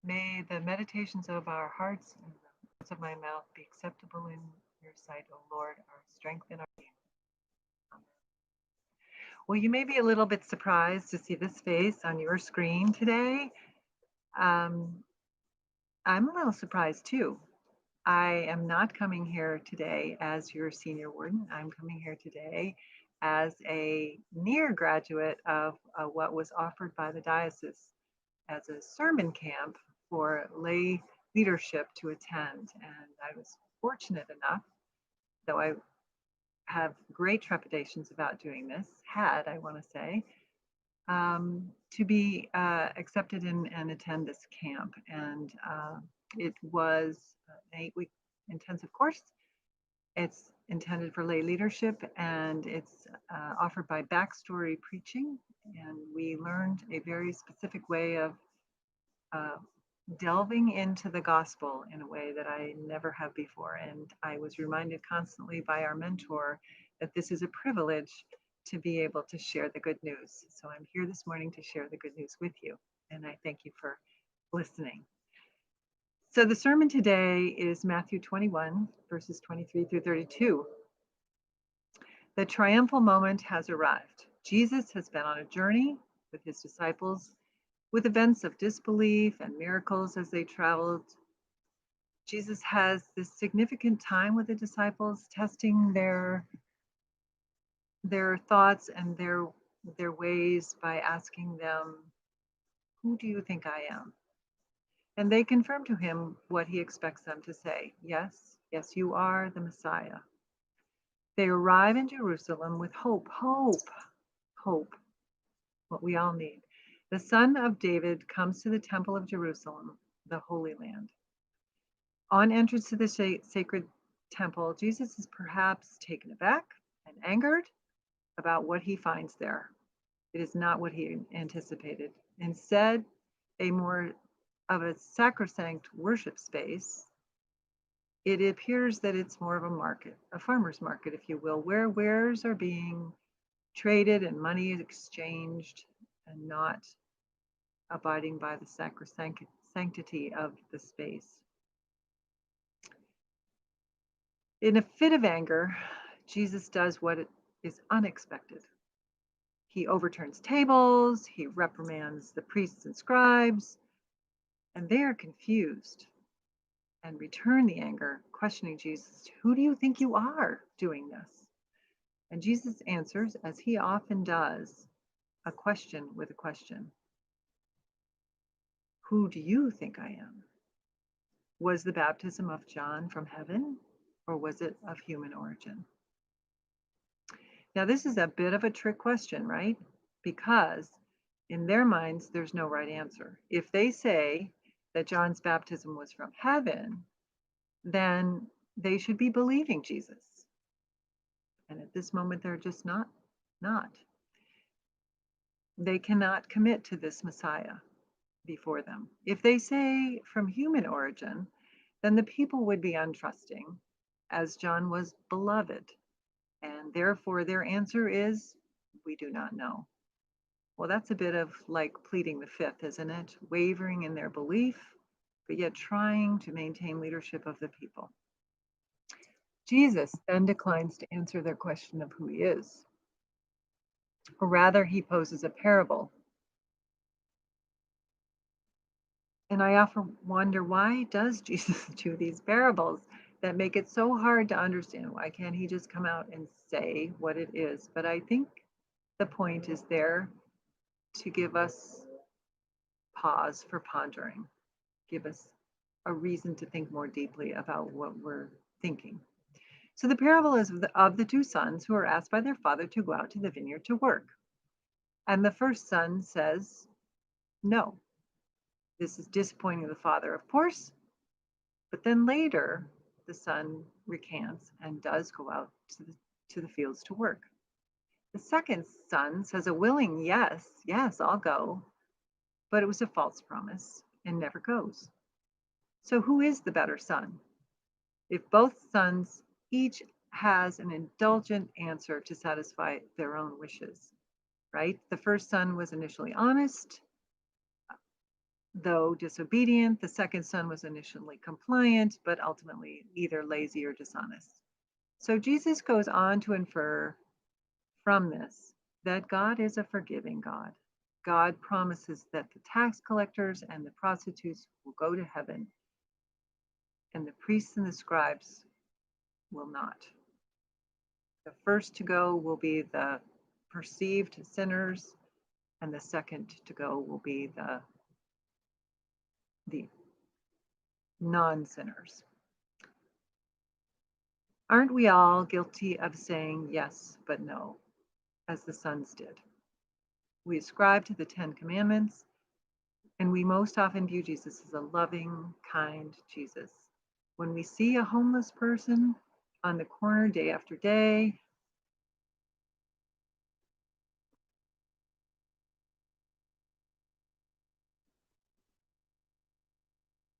May the meditations of our hearts and the words of my mouth be acceptable in your sight, O Lord, our strength and our Redeemer. Amen. Well, you may be a little bit surprised to see this face on your screen today. Um, I'm a little surprised too. I am not coming here today as your senior warden. I'm coming here today as a near graduate of what was offered by the diocese as a sermon camp for lay leadership to attend. And I was fortunate enough, though I have great trepidations about doing this, I want to say, to be accepted in and attend this camp. And it was an 8 week intensive course. It's intended for lay leadership and it's offered by Backstory Preaching. And we learned a very specific way of uh, delving into the gospel in a way that I never have before. And I was reminded constantly by our mentor that this is a privilege to be able to share the good news. So I'm here this morning to share the good news with you. And I thank you for listening. So the sermon today is Matthew 21, verses 23 through 32. The triumphal moment has arrived. Jesus has been on a journey with his disciples with events of disbelief and miracles as they traveled. Jesus has this significant time with the disciples, testing their thoughts and their ways by asking them, "Who do you think I am?" And they confirm to him what he expects them to say. Yes, yes, you are the Messiah. They arrive in Jerusalem with hope, what we all need. The Son of David comes to the Temple of Jerusalem, the Holy Land. On entrance to the sacred temple, Jesus is perhaps taken aback and angered about what he finds there. It is not what he anticipated. Instead, a more of a sacrosanct worship space, it appears that it's more of a market, a farmer's market, if you will, where wares are being traded and money is exchanged and not abiding by the sanctity of the space. In a fit of anger, Jesus does what is unexpected. He overturns tables, he reprimands the priests and scribes, and they are confused and return the anger, questioning Jesus, "Who do you think you are doing this?" And Jesus answers, as he often does, a question with a question. "Who do you think I am? Was the baptism of John from heaven, or was it of human origin?" Now, this is a bit of a trick question, right? Because in their minds, there's no right answer. If they say that John's baptism was from heaven, then they should be believing Jesus. And at this moment, they're just not. They cannot commit to this Messiah before them. If they say from human origin, then the people would be untrusting, as John was beloved. And therefore, their answer is, "We do not know." Well, that's a bit of like pleading the fifth, isn't it? Wavering in their belief, but yet trying to maintain leadership of the people. Jesus then declines to answer their question of who he is, or rather, he poses a parable. And I often wonder, why does Jesus do these parables that make it so hard to understand? Why can't he just come out and say what it is? But I think the point is there to give us pause for pondering, give us a reason to think more deeply about what we're thinking. So the parable is of the two sons who are asked by their father to go out to the vineyard to work. And the first son says, no. This is disappointing the father, of course, but then later the son recants and does go out to the fields to work. The second son says a willing yes, yes, I'll go, but it was a false promise and never goes. So who is the better son? If both sons each has an indulgent answer to satisfy their own wishes, right? The first son was initially honest, Though disobedient, the second son was initially compliant, but ultimately either lazy or dishonest. So Jesus goes on to infer from this that God is a forgiving God. God promises that the tax collectors and the prostitutes will go to heaven, and the priests and the scribes will not. The first to go will be the perceived sinners, and the second to go will be the non-sinners. Aren't we all guilty of saying yes but no, as the sons did? We ascribe to the Ten Commandments, and we most often view Jesus as a loving, kind Jesus. When we see a homeless person on the corner day after day,